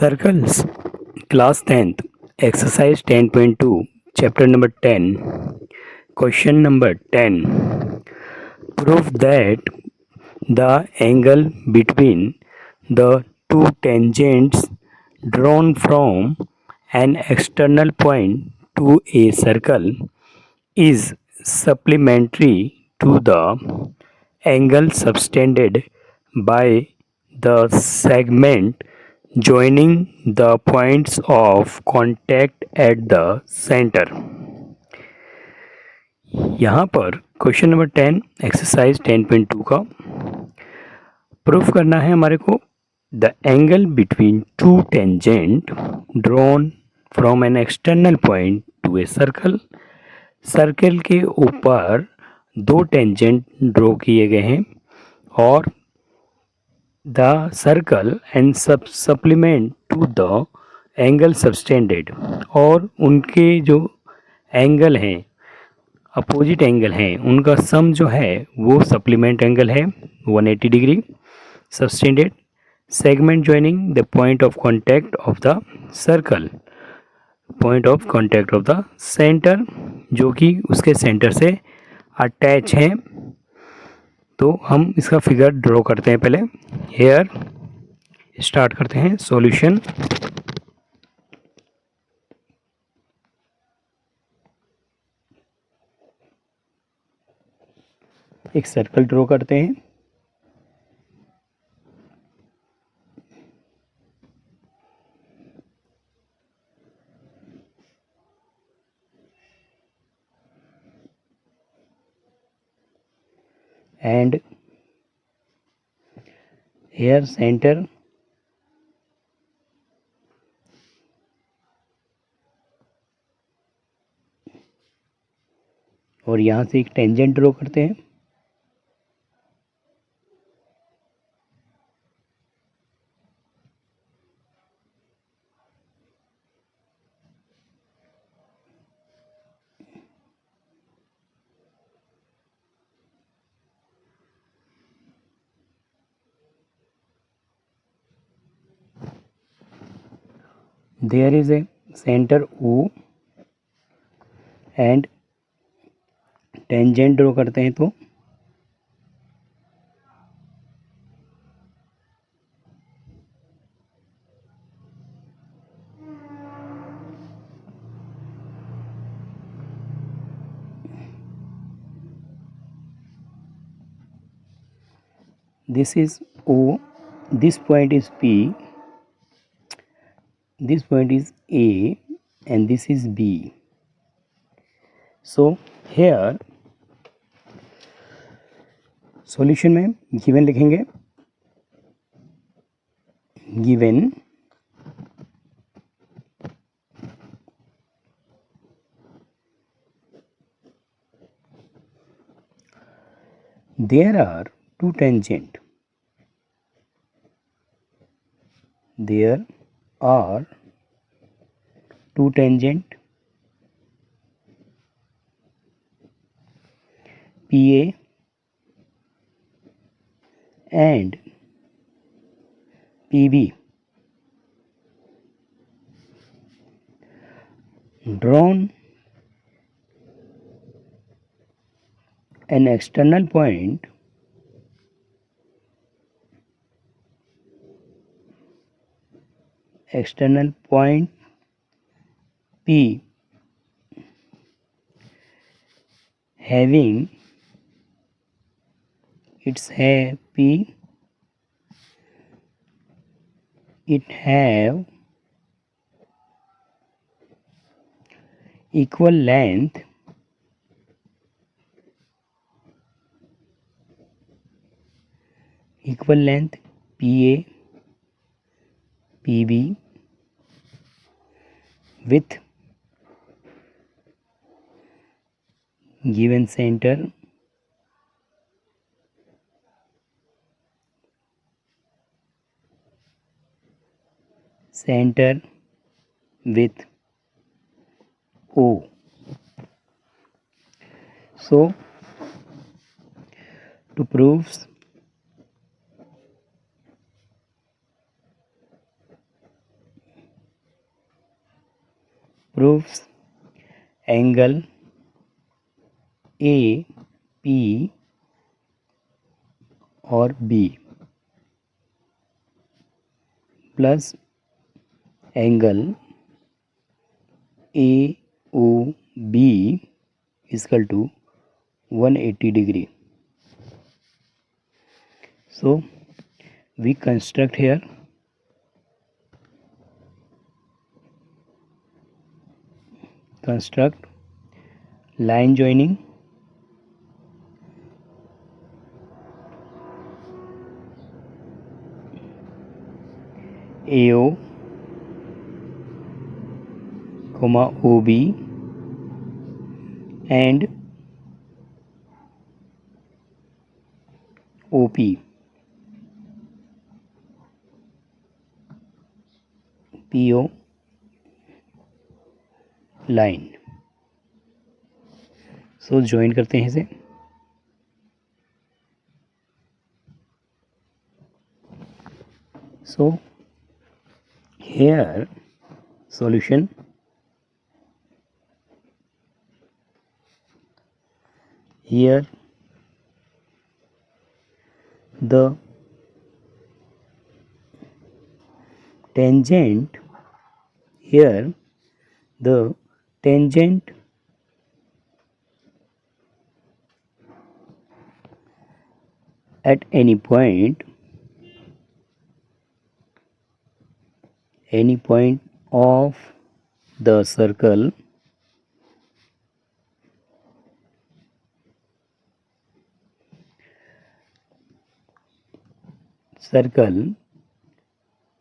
Circles, Class 10th, Exercise 10.2, Chapter number 10, Question number 10. Prove that the angle between the two tangents drawn from an external point to a circle is supplementary to the angle subtended by the segment joining the points of contact at the center. यहाँ पर question number 10 exercise 10.2 का proof करना है हमारे को the angle between two tangent drawn from an external point to a circle. Circle के ऊपर दो टेंजेंट ड्रॉ किए गए हैं और the circle and supplement to the angle subtended, और उनके जो एंगल हैं अपोजिट एंगल हैं उनका सम जो है वो सप्लीमेंट एंगल है 180 degree subtended. Segment joining the point of contact of the circle, point of contact of the centre, जो कि उसके सेंटर से अटैच है। तो हम इसका फिगर ड्रॉ करते हैं। पहले हेयर स्टार्ट करते हैं सॉल्यूशन। एक सर्कल ड्रॉ करते हैं। एंड हेयर सेंटर और यहाँ से एक टेंजेंट ड्रॉ करते हैं। There is a center O and tangent draw करते हैं तो this is O, this point is P, this point is A and this is B. So here solution में गिवन लिखेंगे, given there are two tangent, there are two tangent PA and PB drawn an external point P having it have equal length PA PB with given center with O. So to prove proves angle A, P or B plus angle AOB is equal to 180 degree. So we construct here line joining AO, OB and OP. PO line. So join करते हैं इसे. सो here solution. Here the tangent, here the tangent at any point of the circle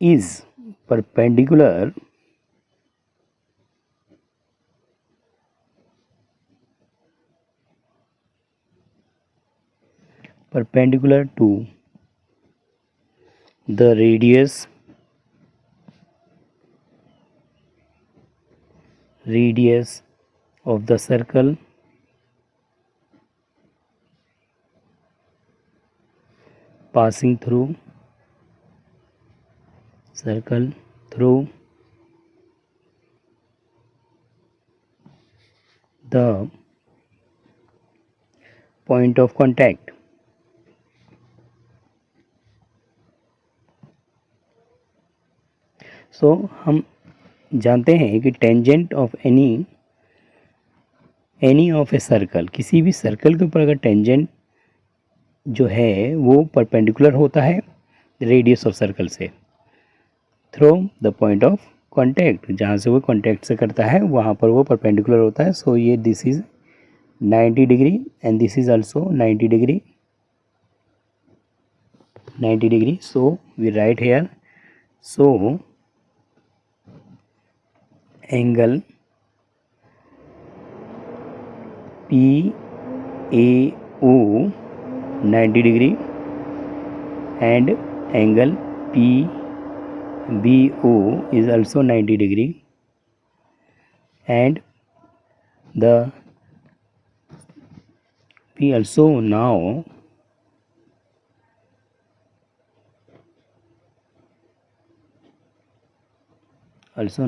is perpendicular to the radius of the circle passing through the point of contact. सो हम जानते हैं कि tangent of any of a circle, किसी भी circle के ऊपर अगर tangent जो है वो परपेंडिकुलर होता है रेडियस ऑफ सर्कल से through the point of contact, जहाँ से वो कॉन्टैक्ट से करता है वहाँ पर वो परपेंडिकुलर होता है. सो ये this is 90 degree and this is also 90 degree. So we write here. So angle PAO 90 degree and angle PBO is also 90 degree, and we also now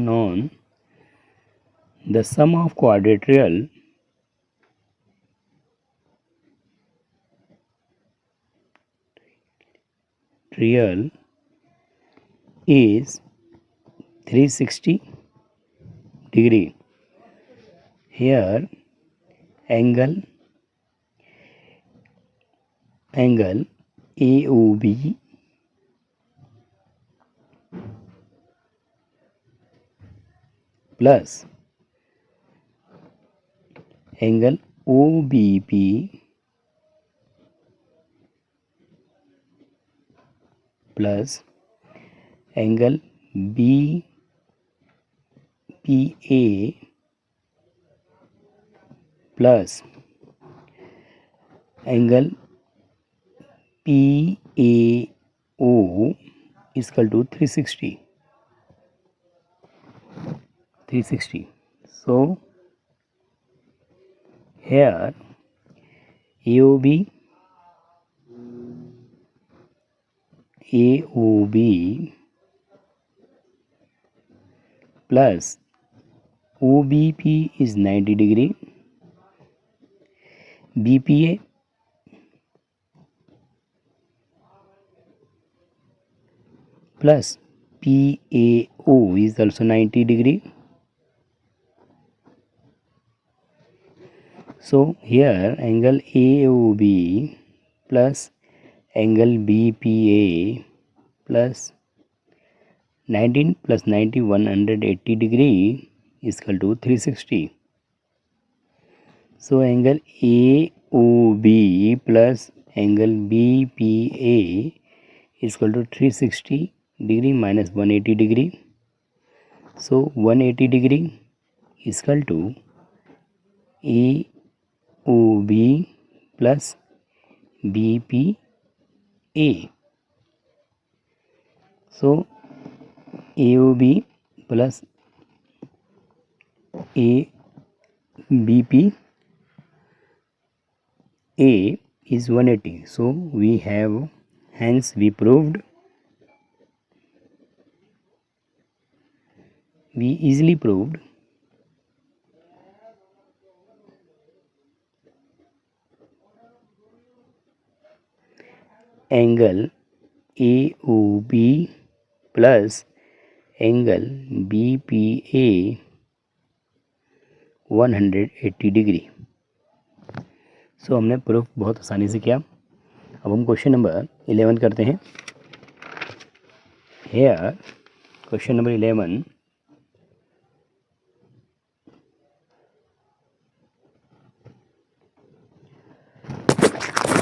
known the sum of quadrilateral is 360 degree. Here angle AOB plus angle OBP plus angle BPA plus angle PAO is equal to 360. So here AOB plus OBP is 90 degree, BPA plus PAO is also 90 degree. So here angle AOB plus angle BPA plus 19 plus 90 180 degree is equal to 360. So angle AOB plus angle BPA is equal to 360 degree minus 180 degree. So 180 degree is equal to AOB plus BPA. So AOB plus ABP A is 180. So we have, hence we easily proved angle AOB plus angle BPA 180 degree. So हमने proof बहुत आसानी से किया. अब हम question number 11 करते हैं. Here question number 11.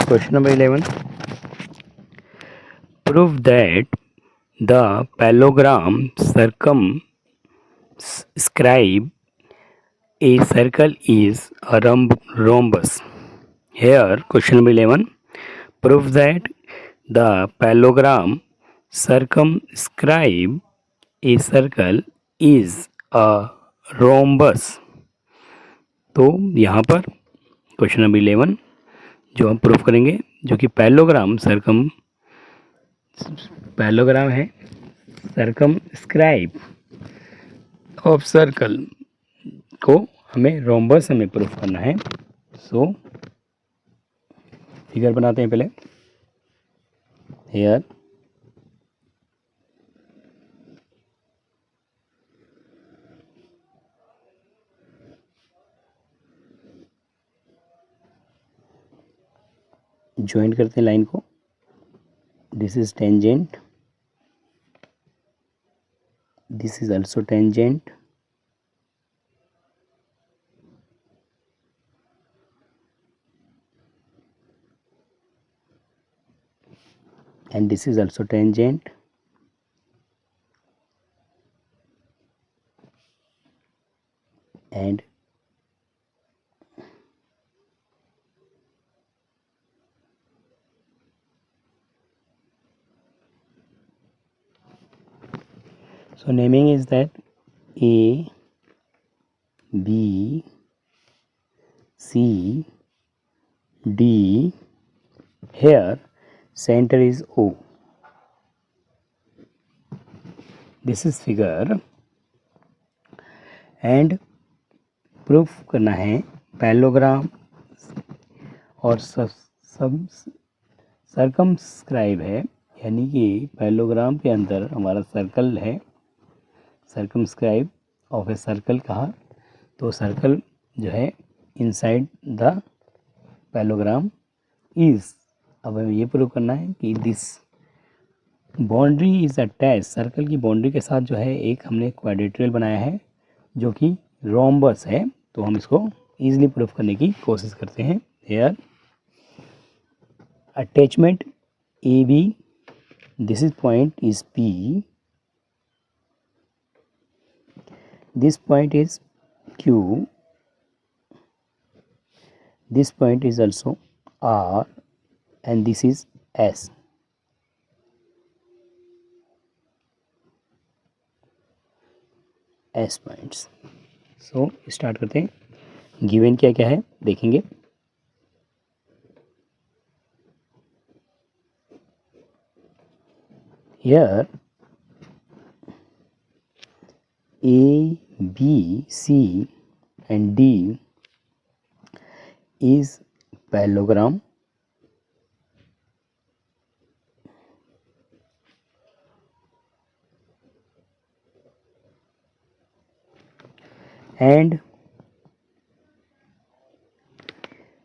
Question number 11. Prove that the parallelogram circumscribe a circle is a rhombus. Here, question number 11. Prove that the parallelogram circumscribe a circle is a rhombus. तो यहाँ पर क्वेश्चन नंबर 11 जो हम proof करेंगे, जो कि parallelogram है circumscribe of circle को हमें रोम्बस हमें प्रूफ करना है. सो फिगर बनाते हैं पहले. हेयर ज्वाइंट करते हैं लाइन को. This is tangent, this is also tangent, and this is also tangent, and so naming is that A, B, C, D. Here center is O. This is figure and proof करना है parallelogram और circumscribe है, यानी कि parallelogram के अंदर हमारा circle है. सर्कमस्क्राइब ऑफ ए सर्कल कहा तो सर्कल जो है इनसाइड द पैरेललोग्राम इज. अब हमें ये प्रूव करना है कि this boundary is attach, circle की बाउंड्री के साथ जो है एक हमने क्वाड्रेट्रियल बनाया है जो कि रोम्बस है. तो हम इसको इजीली प्रूफ करने की कोशिश करते हैं. Here attachment A B, this is point is P, this point is Q, this point is also R, and this is S. S points. So start करते हैं. गिवन क्या क्या है देखेंगे. Here A B, C and D is parallelogram, and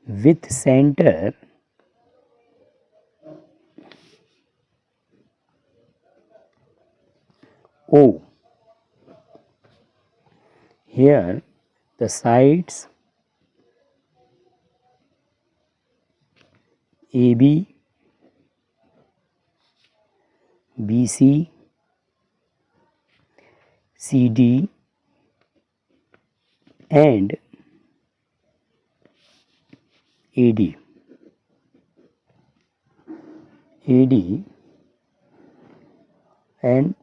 with center O. Here the sides AB, BC, CD and AD and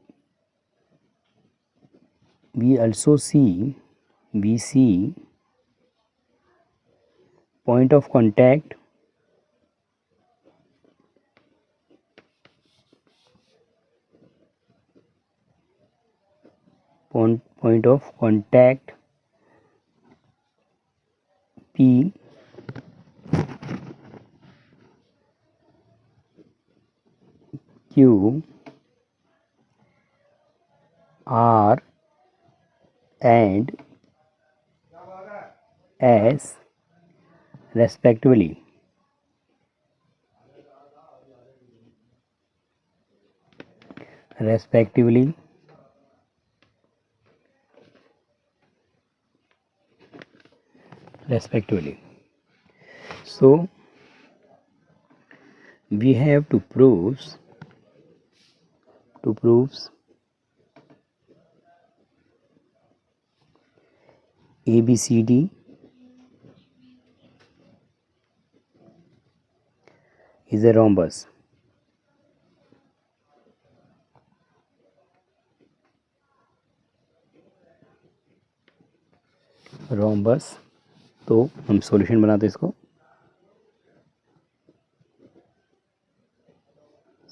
we see point of contact P, Q, R and S respectively. So we have to proofs ABCD is a rhombus. तो हम solution बनाते हैं इसको.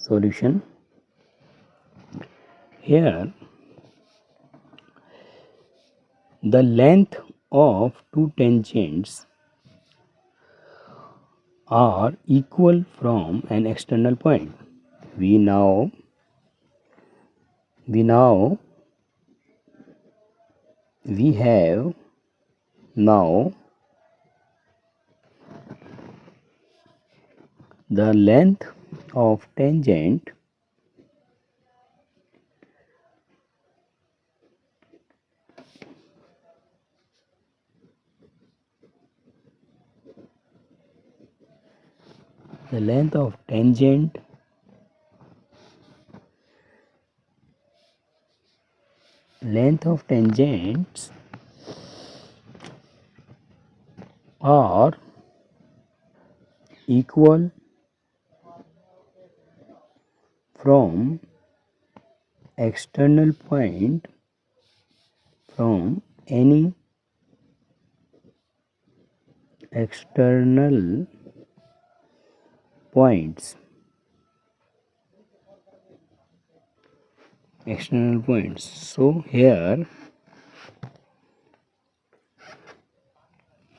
Solution. Here the length of two tangents are equal from an external point. We now have the length of tangent tangents are equal from external point, from any external points. So here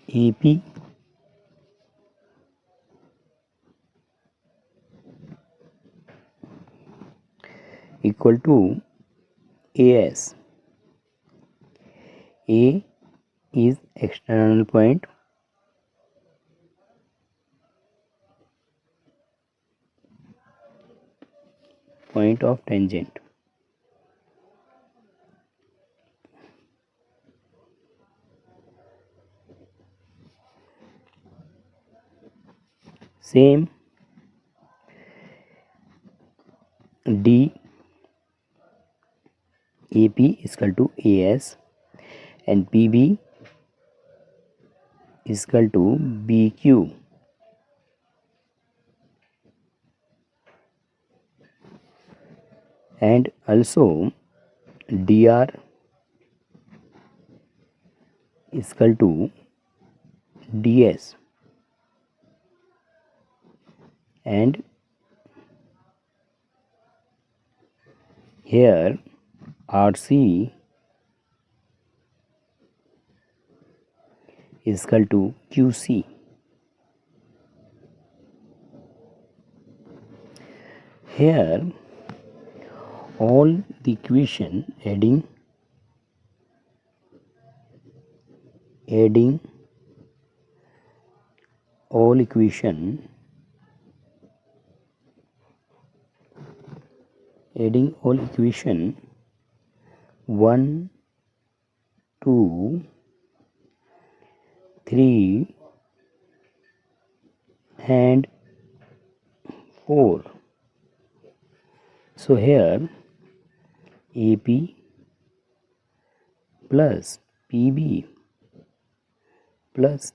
AP equal to AS. A is external point, point of tangent. Same D, AP is equal to AS and PB is equal to BQ. And also DR is equal to DS and here RC is equal to QC. Here all the equation adding all equation 1, 2, 3 and 4. So here AP plus PB plus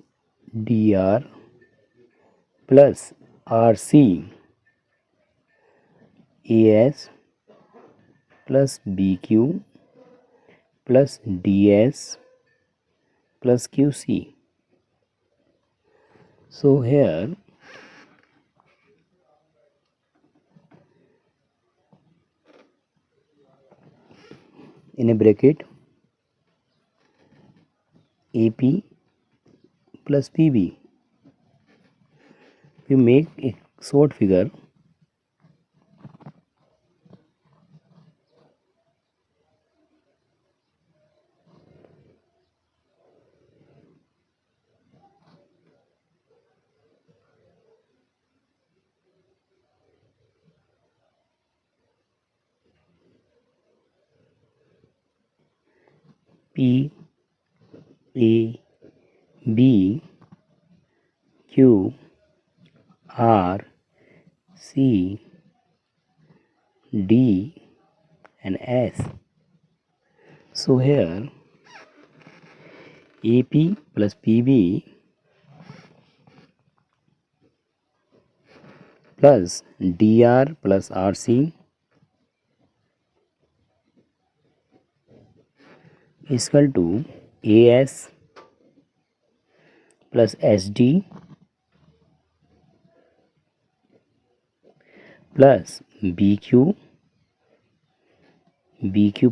DR plus RC AS plus BQ plus DS plus QC. So here in a bracket AP plus PB, we make a short figure P A B Q R C D and S. So here AP plus PB plus DR plus RC is equal to AS plus SD plus BQ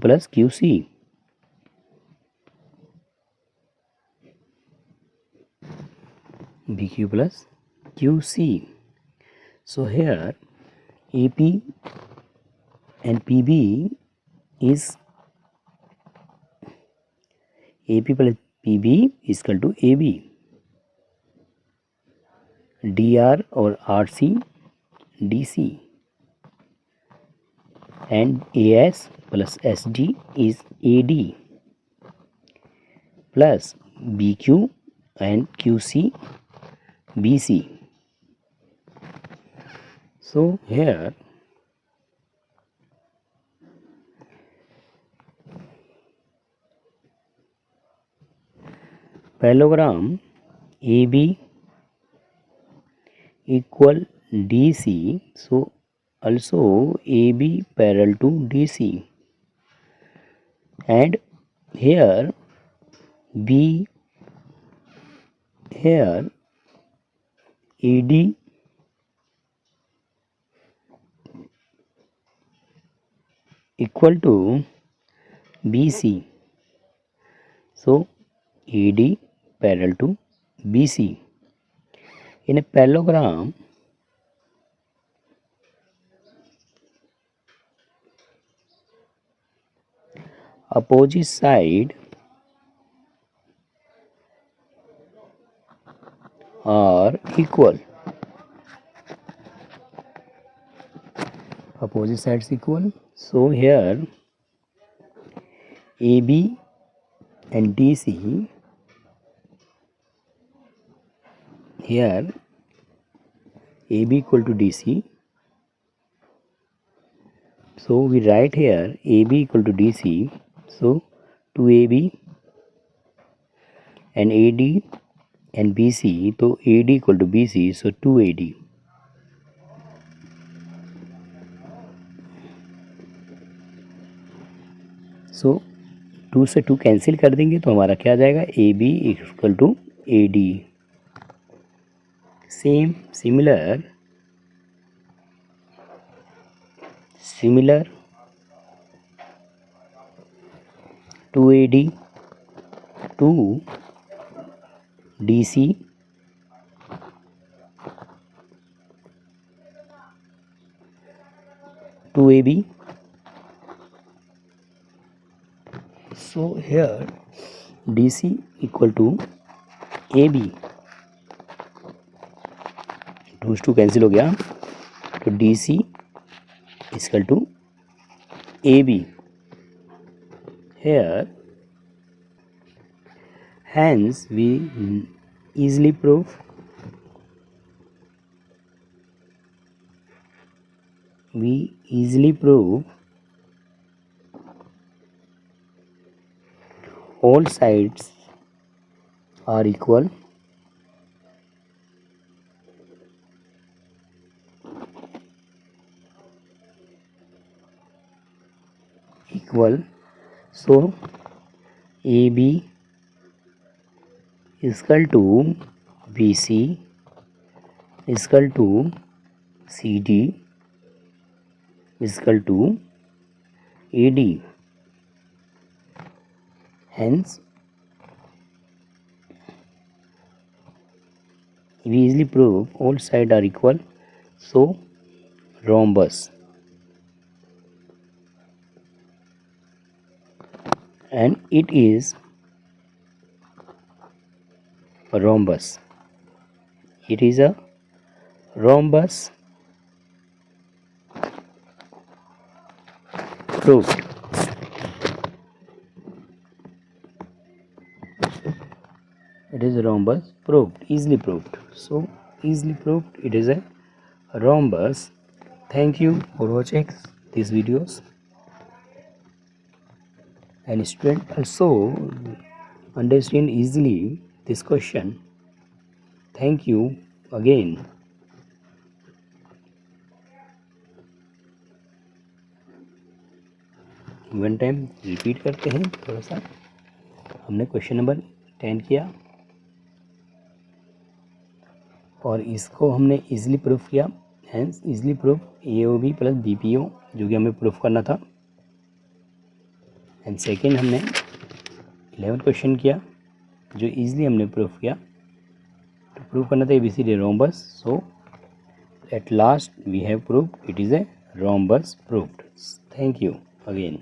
plus QC. BQ plus QC. So here AP and PB is AP plus PB is equal to AB. DR or RC DC and AS plus SD is AD plus BQ and QC BC. So here parallelogram AB equal DC, so also AB parallel to DC, and here AD equal to BC, so AD parallel to BC. In a parallelogram, opposite side are equal. Opposite sides equal. So here AB and DC, here AB equal to DC, so we write here AB equal to DC, so 2AB and AD and BC, so AD equal to BC, so 2AD. सो 2 से 2 cancel कर देंगे तो हमारा क्या आ जाएगा AB equal to AD. Same similar 2AD to DC to AB. So here DC equal to AB, 2 cancel हो गया, तो DC equal to AB. Here hence we easily prove all sides are equal. So AB is equal to BC is equal to CD is equal to AD. Hence we easily prove all sides are equal. So rhombus, and it is a rhombus. It is a rhombus proved. It is a rhombus proved, easily proved. So easily proved it is a rhombus. Thank you for watching these videos, and student also understand easily this question. Thank you again. One time repeat करते हैं थोड़ा सा. हमने question number 10 किया और इसको हमने easily proof किया. Hence easily proof AOB plus BPO जो कि हमें प्रूफ करना था. एंड सेकेंड हमने 11 क्वेश्चन किया जो इजीली हमने प्रूफ किया. तो प्रूफ करना था ABCD rhombus. So at last we have proved it is a rhombus proved. Thank you again.